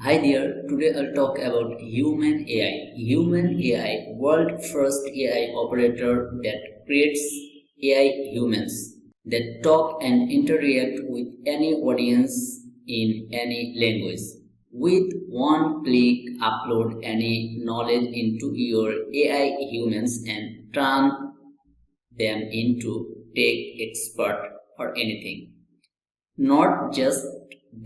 Hi there, today I'll talk about Human AI. Human AI, world first AI operator that creates AI humans that talk and interact with any audience in any language. With one click, upload any knowledge into your AI humans and turn them into tech expert or anything. Not just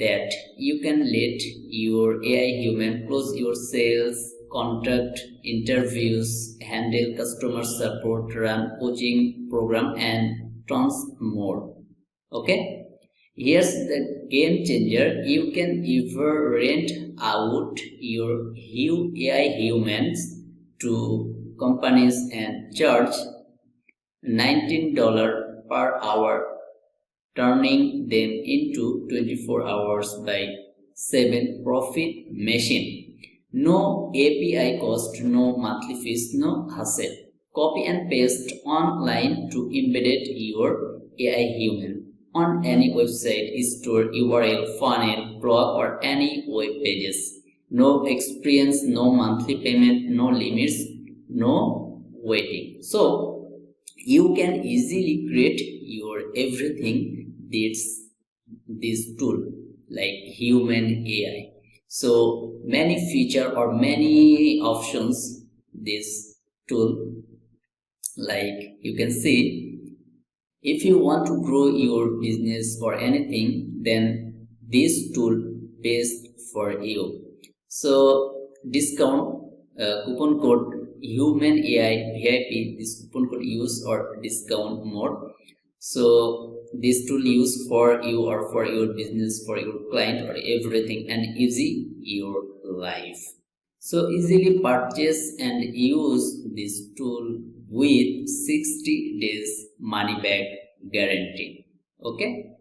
that, you can let your AI human close your sales, conduct interviews, handle customer support, run coaching program, and tons more. Okay, here's the game changer. You can either rent out your AI humans to companies and charge $19 per hour, turning them into 24 hours by 7 profit machine. No API cost, no monthly fees, no hassle. Copy and paste online to embed your AI human on any website, store, URL, funnel, blog, or any web pages. No experience, no monthly payment, no limits, no waiting. So you can easily create your everything this tool like Human AI. So many feature or many options this tool, like you can see. If you want to grow your business or anything, then this tool best for you. So discount coupon code Human AI VIP, this coupon code use or discount more. So this tool use for you or for your business, for your client or everything, and easy your life. So easily purchase and use this tool with 60 days money back guarantee. Okay.